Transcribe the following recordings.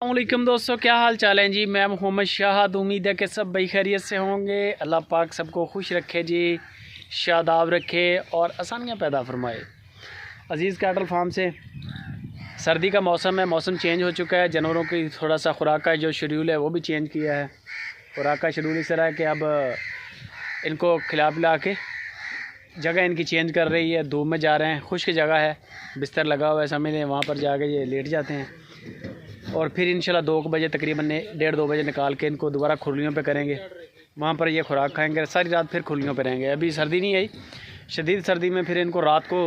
अस्सलामुअलैकुम दोस्तों, क्या हाल चाल है जी। मैं मोहम्मद शाहद। उम्मीद है कि सब भाई खैरियत से होंगे। अल्लाह पाक सबको खुश रखे जी, शादाब रखे और आसानियाँ पैदा फरमाए। अज़ीज़ कैटल फार्म से सर्दी का मौसम है, मौसम चेंज हो चुका है। जानवरों की थोड़ा सा खुराक का जो शेड्यूल है वो भी चेंज किया है। खुराक का शेड्यूल इस तरह है कि अब इनको खिला पिला के जगह इनकी चेंज कर रही है। धूप में जा रहे हैं, खुश्क जगह है, बिस्तर लगा हुआ है, समझ लें वहाँ पर जाके ये लेट जाते हैं और फिर इंशाल्लाह 2 बजे तकरीबन 1:30-2 बजे निकाल के इनको दोबारा खुरलियों पे करेंगे। वहाँ पर ये खुराक खाएंगे, सारी रात फिर खुरलियों पे रहेंगे। अभी सर्दी नहीं आई, शदीद सर्दी में फिर इनको रात को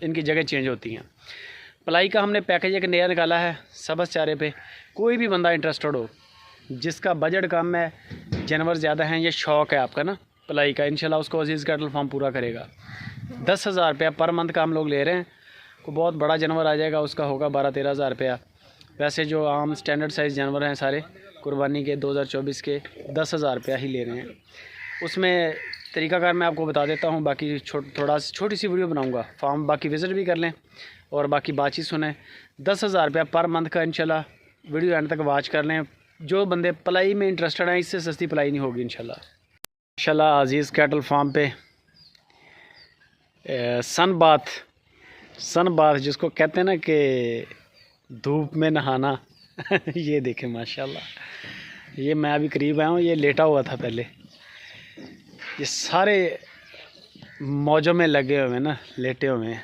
इनकी जगह चेंज होती हैं। पलाई का हमने पैकेज एक नया निकाला है सबस चारे पे। कोई भी बंदा इंटरेस्टेड हो, जिसका बजट कम है, जानवर ज़्यादा हैं, ये शौक़ है आपका ना पलाई का, इंशाल्लाह उसको अज़ीज़ कैटल फार्म पूरा करेगा। 10,000 रुपया पर मंथ का हम लोग ले रहे हैं। कोई बहुत बड़ा जानवर आ जाएगा उसका होगा 12-13 हज़ार रुपया। वैसे जो आम स्टैंडर्ड साइज़ जानवर हैं सारे कुर्बानी के 2024 के 10,000 रुपया ही ले रहे हैं। उसमें तरीक़ाकार मैं आपको बता देता हूँ, बाकी छोटी सी वीडियो बनाऊँगा। फार्म बाकी विज़िट भी कर लें और बाकी बातचीत सुनें। 10,000 रुपया पर मंथ का इंशाल्लाह। वीडियो एंड तक वॉच कर लें। जो बंदे पलाई में इंटरेस्टेड हैं, इससे सस्ती पलाई नहीं होगी इंशाल्लाह। माशाल्लाह अज़ीज़ कैटल फार्म पे सन बाथ जिसको कहते हैं ना कि धूप में नहाना ये देखें माशाल्लाह। ये मैं अभी करीब आया हूँ, ये लेटा हुआ था पहले। ये सारे मौजों में लगे हुए हैं ना, लेटे हुए हैं।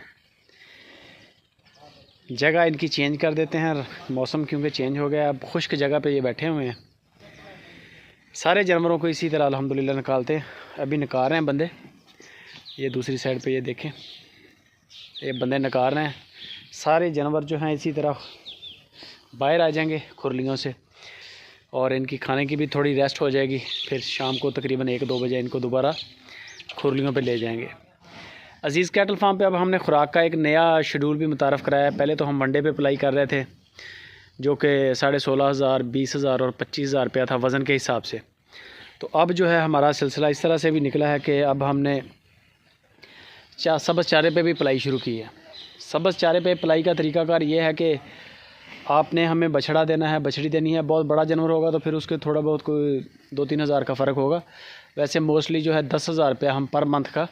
जगह इनकी चेंज कर देते हैं, मौसम क्योंकि चेंज हो गया। अब खुश्क जगह पे ये बैठे हुए हैं। सारे जानवरों को इसी तरह अल्हम्दुलिल्लाह निकालते हैं। अभी निकाल रहे हैं बंदे, ये दूसरी साइड पे ये देखें, ये बंदे निकाल रहे हैं। सारे जानवर जो हैं इसी तरह बाहर आ जाएंगे खुरलियों से और इनकी खाने की भी थोड़ी रेस्ट हो जाएगी। फिर शाम को तकरीबन 1-2 बजे इनको दोबारा खुरलियों पे ले जाएंगे। अज़ीज़ कैटल फार्म पे अब हमने खुराक का एक नया शेड्यूल भी मुतारफ़ कराया है। पहले तो हम वनडे पे पलाई कर रहे थे, जो कि 16,500, 20,000 और 25,000 रुपया था वज़न के हिसाब से। तो अब जो है हमारा सिलसिला इस तरह से भी निकला है कि अब हमने सबस चारे पे भी पलाई शुरू की है। सबस चारे पे पलाई का तरीक़ाकार ये है कि आपने हमें बछड़ा देना है, बछड़ी देनी है। बहुत बड़ा जानवर होगा तो फिर उसके थोड़ा बहुत कोई 2-3 हज़ार का फ़र्क होगा। वैसे मोस्टली जो है 10,000 रुपया हम पर मंथ का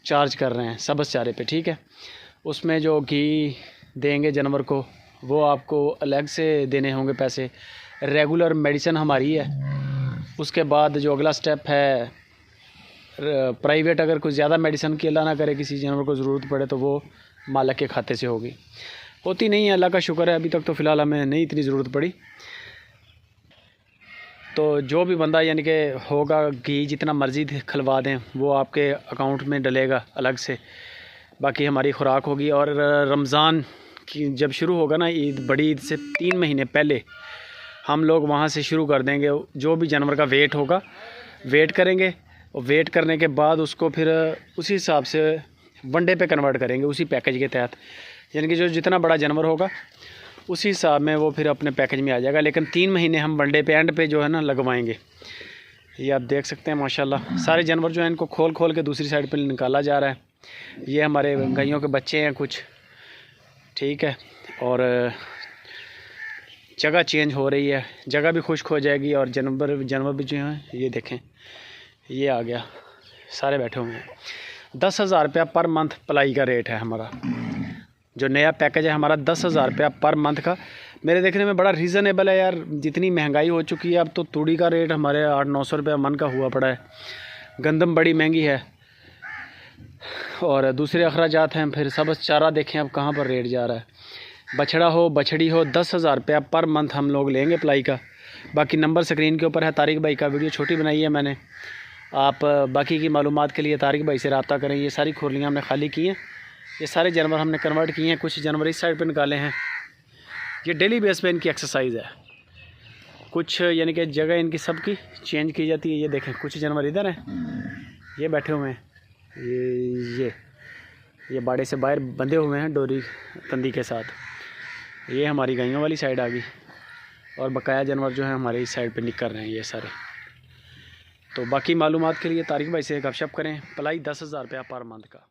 चार्ज कर रहे हैं सबस चारे पे, ठीक है। उसमें जो घी देंगे जानवर को वो आपको अलग से देने होंगे पैसे। रेगुलर मेडिसिन हमारी है। उसके बाद जो अगला स्टेप है प्राइवेट, अगर कोई ज़्यादा मेडिसिन की अल्लाह ना करे किसी जानवर को ज़रूरत पड़े तो वो मालिक के खाते से होगी। होती नहीं है, अल्लाह का शुक्र है, अभी तक तो फ़िलहाल हमें नहीं इतनी ज़रूरत पड़ी। तो जो भी बंदा यानी कि होगा, घी जितना मर्ज़ी खिलवा दें वो आपके अकाउंट में डलेगा अलग से। बाकी हमारी खुराक होगी। और रमज़ान की जब शुरू होगा ना, ईद, बड़ी ईद से 3 महीने पहले हम लोग वहाँ से शुरू कर देंगे। जो भी जानवर का वेट होगा वेट करेंगे और वेट करने के बाद उसको फिर उसी हिसाब से वनडे पे कन्वर्ट करेंगे, उसी पैकेज के तहत। यानी कि जो जितना बड़ा जानवर होगा उसी हिसाब में वो फिर अपने पैकेज में आ जाएगा। लेकिन 3 महीने हम वनडे पे एंड पे जो है ना लगवाएंगे। ये आप देख सकते हैं माशाल्लाह। सारे जानवर जो हैं इनको खोल के दूसरी साइड पे निकाला जा रहा है। ये हमारे गायों के बच्चे हैं कुछ, ठीक है। और जगह चेंज हो रही है, जगह भी खुश्क हो जाएगी और जानवर भी जो हैं ये देखें, ये आ गया, सारे बैठे हुए हैं। 10,000 रुपया पर मंथ पलाई का रेट है हमारा। जो नया पैकेज है हमारा 10,000 रुपया पर मंथ का। मेरे देखने में बड़ा रीज़नेबल है यार। जितनी महंगाई हो चुकी है, अब तो तूड़ी का रेट हमारे 800-900 रुपया मन का हुआ पड़ा है। गंदम बड़ी महंगी है और दूसरे अखराजात हैं। फिर सबस चारा देखें अब कहाँ पर रेट जा रहा है। बछड़ा हो बछड़ी हो 10,000 रुपया पर मंथ हम लोग लेंगे पलाई का। बाकी नंबर स्क्रीन के ऊपर है। तारिक भाई का वीडियो छोटी बनाई है मैंने। आप बाकी की मालूमात के लिए तारिक भाई से रब्ता करें। ये सारी खुरलियाँ हमने खाली की हैं, ये सारे जानवर हमने कन्वर्ट किए हैं। कुछ जानवर इस साइड पे निकाले हैं। ये डेली बेस पे इनकी एक्सरसाइज है। कुछ यानी कि जगह इनकी सबकी चेंज की जाती है। ये देखें कुछ जानवर इधर हैं, ये बैठे हुए हैं। ये बाड़े से बाहर बंधे हुए हैं डोरी तंदी के साथ। ये हमारी गायों वाली साइड आ गई और बकाया जानवर जो है हमारे इस साइड पे निकल रहे हैं ये सारे। तो बाकी मालूमात के लिए तारिक भाई से गपशप करें। पलाई 10,000 रुपया पर मंथ का।